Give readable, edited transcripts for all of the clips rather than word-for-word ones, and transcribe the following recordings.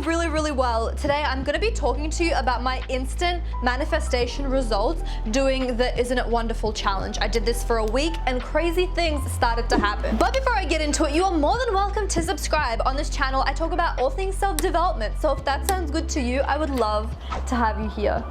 really well. Today I'm going to be talking to you about my instant manifestation results doing the Isn't It Wonderful challenge. I did this for a week and crazy things started to happen. But before I get into it, you are more than welcome to subscribe. On this channel I talk about all things self-development, so if that sounds good to you, I would love to have you here.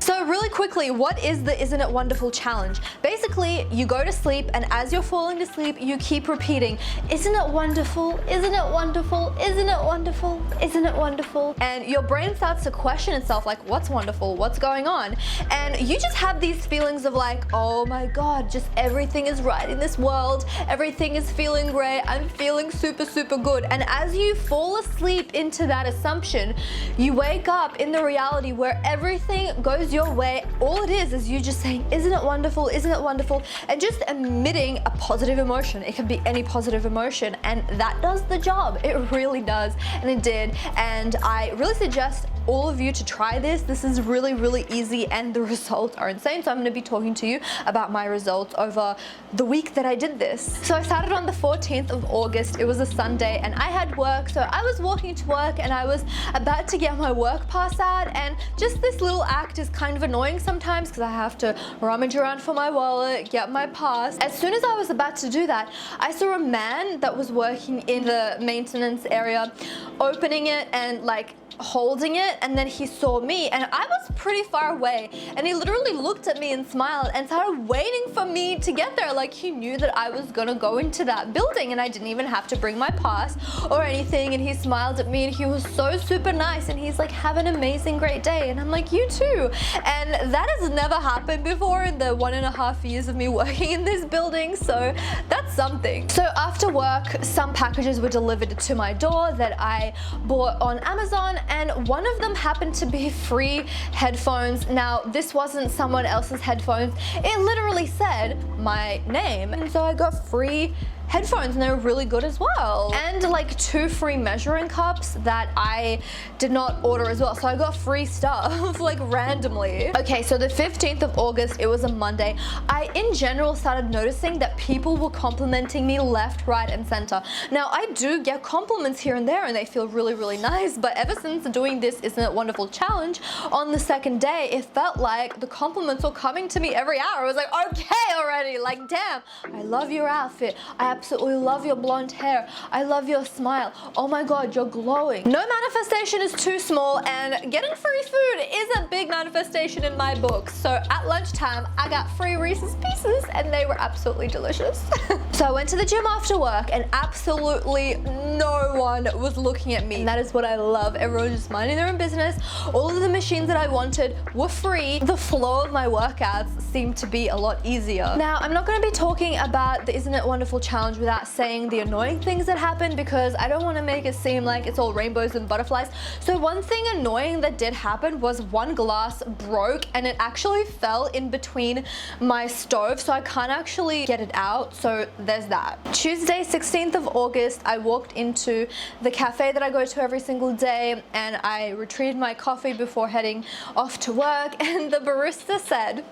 So really quickly, what is the Isn't It Wonderful challenge? Basically, you go to sleep and as you're falling to sleep, you keep repeating, isn't it wonderful? Isn't it wonderful? Isn't it wonderful? Isn't it wonderful? And your brain starts to question itself like, what's wonderful? What's going on? And you just have these feelings of like, oh my God, just everything is right in this world. Everything is feeling great. I'm feeling super good. And as you fall asleep into that assumption, you wake up in the reality where everything goes your way. All it is you just saying, isn't it wonderful? Isn't it wonderful? And just emitting a positive emotion. It can be any positive emotion, and that does the job. It really does, and it did. And I really suggest all of you to try this. This is really easy and the results are insane. So I'm going to be talking to you about my results over the week that I did this. So I started on the 14th of August. It was a Sunday and I had work. So I was walking to work and I was about to get my work pass out, and just this little act is kind of annoying sometimes because I have to rummage around for my wallet, get my pass. As soon as I was about to do that, I saw a man that was working in the maintenance area opening it and like holding it, and then he saw me and I was pretty far away, and he literally looked at me and smiled and started waiting for me to get there. Like he knew that I was gonna go into that building and I didn't even have to bring my pass or anything, and he smiled at me and he was so super nice and he's like, have an amazing great day, and I'm like, you too. And that has never happened before in the 1.5 years of me working in this building, so that's something. So after work, some packages were delivered to my door that I bought on Amazon, and one of them happened to be free headphones. Now, this wasn't someone else's headphones. It literally said my name, and so I got free headphones and they were really good as well. And like 2 free measuring cups that I did not order as well. So I got free stuff like randomly. Okay, so the 15th of August, it was a Monday. I in general started noticing that people were complimenting me left, right, and center. Now I do get compliments here and there and they feel really nice, but ever since doing this Isn't It Wonderful challenge, on the second day, it felt like the compliments were coming to me every hour. I was like, okay already, like damn, I love your outfit. I absolutely love your blonde hair. I love your smile. Oh my God, you're glowing. No manifestation is too small, and getting free food is a big manifestation in my book. So at lunchtime, I got free Reese's Pieces and they were absolutely delicious. So I went to the gym after work and absolutely no one was looking at me. And that is what I love. Everyone was just minding their own business. All of the machines that I wanted were free. The flow of my workouts seemed to be a lot easier. Now, I'm not going to be talking about the Isn't It Wonderful challenge without saying the annoying things that happened, because I don't want to make it seem like it's all rainbows and butterflies. So one thing annoying that did happen was one glass broke and it actually fell in between my stove, so I can't actually get it out. So there's that. Tuesday, 16th of August, I walked into the cafe that I go to every single day and I retrieved my coffee before heading off to work, and the barista said,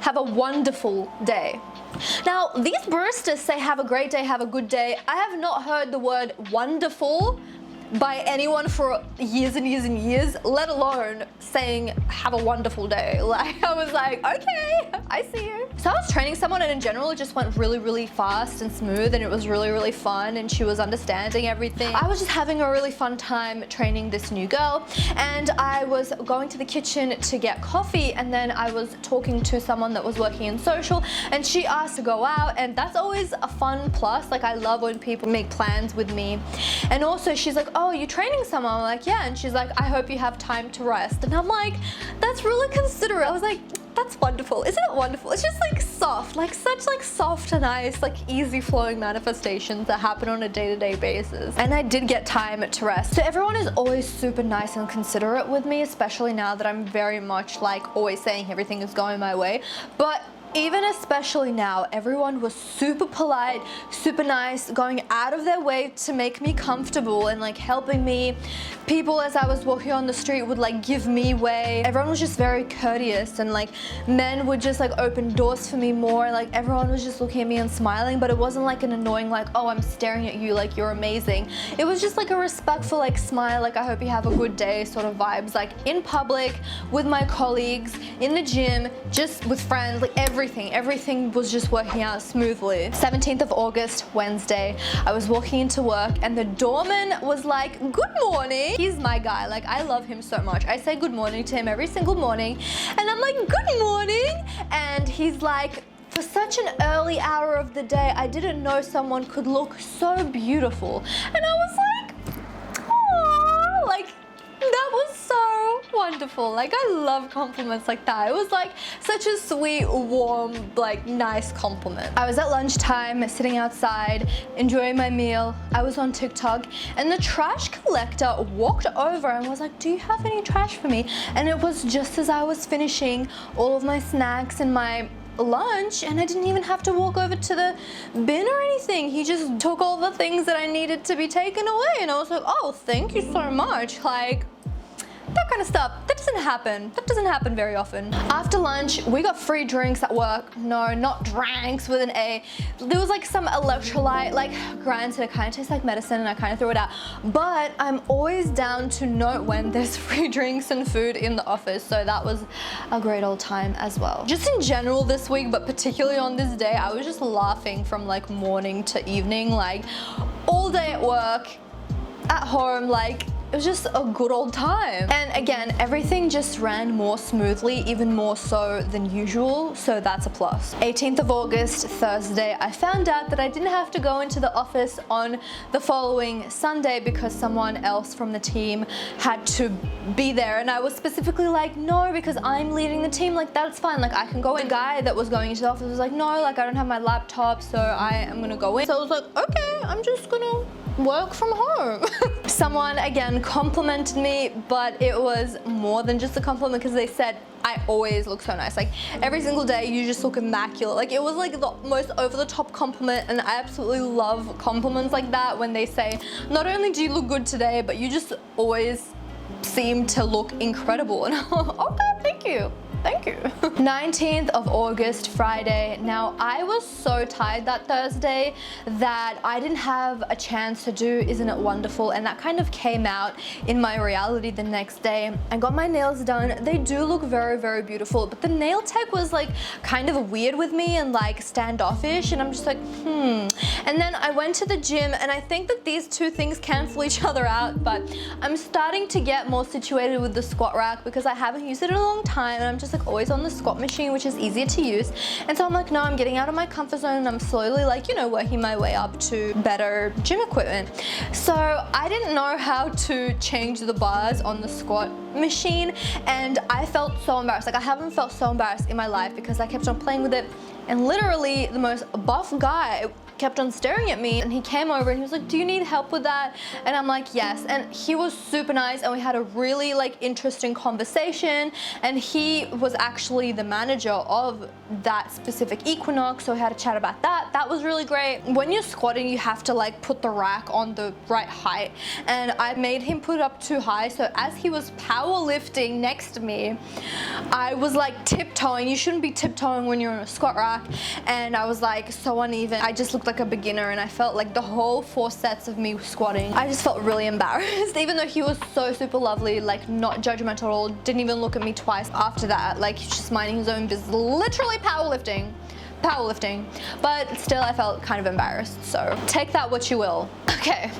have a wonderful day. Now, these baristas say have a great day, have a good day. I have not heard the word wonderful by anyone for years and years, let alone saying have a wonderful day. Like I was like, okay, I see you. So I was training someone and in general it just went really fast and smooth, and it was really fun, and she was understanding everything. I was just having a really fun time training this new girl, and I was going to the kitchen to get coffee, and then I was talking to someone that was working in social, and she asked to go out, and that's always a fun plus. Like I love when people make plans with me. And also she's like, oh, you're training someone? I'm like, yeah. And she's like, I hope you have time to rest. And I'm like, that's really considerate. I was like, that's wonderful. Isn't it wonderful? It's just like soft, like such like soft and nice, like easy flowing manifestations that happen on a day-to-day basis. And I did get time to rest. So everyone is always super nice and considerate with me, especially now that I'm very much like always saying everything is going my way. But Even especially now, everyone was super polite, super nice, going out of their way to make me comfortable and like helping me. People as I was walking on the street would like give me way. Everyone was just very courteous, and like men would just like open doors for me more. Like everyone was just looking at me and smiling, but it wasn't like an annoying like, oh, I'm staring at you, like you're amazing. It was just like a respectful like smile, like I hope you have a good day sort of vibes. Like in public, with my colleagues, in the gym, just with friends, like everything was just working out smoothly. 17th of August, Wednesday, I was walking into work and the doorman was like, good morning. He's my guy, like I love him so much. I say good morning to him every single morning and I'm like, good morning. And he's like, for such an early hour of the day, I didn't know someone could look so beautiful. And I was like, oh, like that was so wonderful. Like I love compliments like that. It was like such a sweet, warm, like nice compliment. I was at lunchtime sitting outside enjoying my meal. I was on TikTok and the trash collector walked over and was like, do you have any trash for me? And it was just as I was finishing all of my snacks and my lunch, and I didn't even have to walk over to the bin or anything. He just took all the things that I needed to be taken away, and I was like, oh, thank you so much. Like that kind of stuff, that doesn't happen very often. After lunch, we got free drinks at work. No, not drinks with an A. There was like some electrolyte, like granted it kind of tastes like medicine and I kind of threw it out, but I'm always down to note when there's free drinks and food in the office, so that was a great old time as well. Just in general this week, but particularly on this day, I was just laughing from like morning to evening, like all day at work, at home, like it was just a good old time. And again, everything just ran more smoothly, even more so than usual, so that's a plus. 18th of August, Thursday, I found out that I didn't have to go into the office on the following Sunday because someone else from the team had to be there. And I was specifically like, no, because I'm leading the team, like that's fine, like I can go in. The guy that was going into the office was like, no, like I don't have my laptop, so I am gonna go in. So I was like, okay, I'm just gonna work from home. Someone again complimented me, but it was more than just a compliment because they said I always look so nice. Like every single day you just look immaculate. Like it was like the most over the top compliment, and I absolutely love compliments like that when they say not only do you look good today, but you just always seem to look incredible. And okay, thank you. Thank you. 19th of August, Friday. Now, I was so tired that Thursday that I didn't have a chance to do Isn't It Wonderful, and that kind of came out in my reality the next day. I got my nails done. They do look very, very beautiful, but the nail tech was like kind of weird with me and like standoffish, and I'm just like, And then I went to the gym, and I think that these two things cancel each other out, but I'm starting to get more situated with the squat rack because I haven't used it in a long time, and I'm just like always on the squat machine, which is easier to use. And so I'm like, no, I'm getting out of my comfort zone and I'm slowly like, you know, working my way up to better gym equipment. So I didn't know how to change the bars on the squat machine, and I felt so embarrassed. Like I haven't felt so embarrassed in my life because I kept on playing with it, and literally the most buff guy kept on staring at me, and he came over and he was like, do you need help with that? And I'm like, yes. And he was super nice, and we had a really like interesting conversation, and he was actually the manager of that specific Equinox, so we had a chat about that. That was really great. When you're squatting, you have to like put the rack on the right height, and I made him put it up too high, so as he was powerlifting next to me, I was like tiptoeing. You shouldn't be tiptoeing when you're on a squat rack, and I was like so uneven. I just looked like a beginner, and I felt like the whole 4 sets of me squatting, I just felt really embarrassed, even though he was so super lovely, like not judgmental at all, didn't even look at me twice after that, like he's just minding his own business, literally powerlifting, but still I felt kind of embarrassed, so take that what you will. Okay,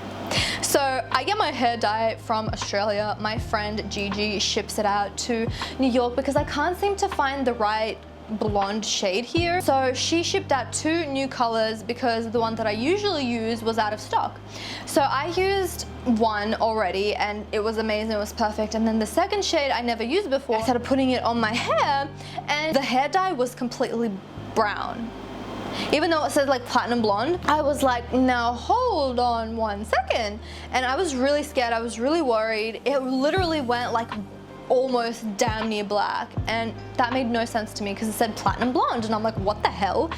so I get my hair dye from Australia. My friend Gigi ships it out to New York because I can't seem to find the right blonde shade here, so she shipped out 2 new colors because the one that I usually use was out of stock. So I used one already and it was amazing, it was perfect, and then the second shade I never used before. I started putting it on my hair and the hair dye was completely brown. Even though it said like platinum blonde, I was like, now hold on 1 second, and I was really scared, I was really worried. It literally went like almost damn near black, and that made no sense to me because it said platinum blonde, and I'm like, what the hell?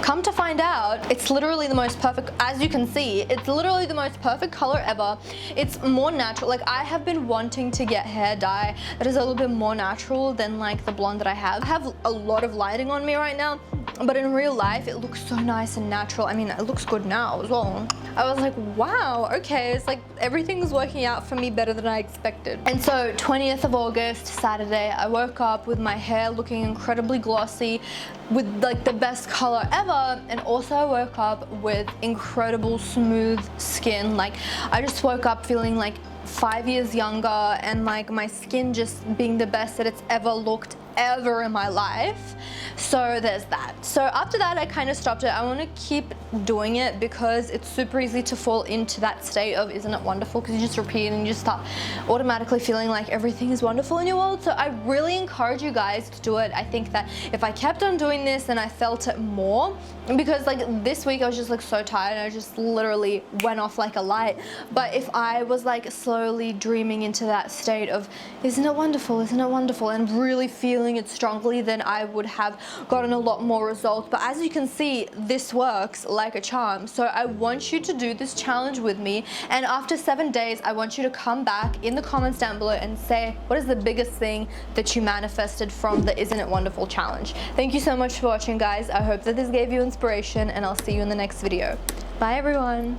Come to find out, it's literally the most perfect, as you can see, it's literally the most perfect color ever. It's more natural. Like, I have been wanting to get hair dye that is a little bit more natural than like the blonde that I have. I have a lot of lighting on me right now, but in real life, it looks so nice and natural. I mean, it looks good now as well. I was like, wow, okay, it's like everything's working out for me better than I expected. And so 20th of August, Saturday, I woke up with my hair looking incredibly glossy with like the best color ever, and also I woke up with incredible smooth skin. Like, I just woke up feeling like 5 years younger, and like my skin just being the best that it's ever looked ever in my life. So there's that. So after that, I kind of stopped it. I want to keep doing it because it's super easy to fall into that state of isn't it wonderful, because you just repeat and you just start automatically feeling like everything is wonderful in your world. So I really encourage you guys to do it. I think that if I kept on doing this, then I felt it more, because like this week I was just like so tired and I just literally went off like a light. But if I was like slowly dreaming into that state of isn't it wonderful, and really feeling it strongly, then I would have gotten a lot more results. But as you can see, this works like a charm. So I want you to do this challenge with me, and after 7 days I want you to come back in the comments down below and say what is the biggest thing that you manifested from the Isn't It Wonderful challenge. Thank you so much for watching, guys. I hope that this gave you inspiration, and I'll see you in the next video. Bye everyone.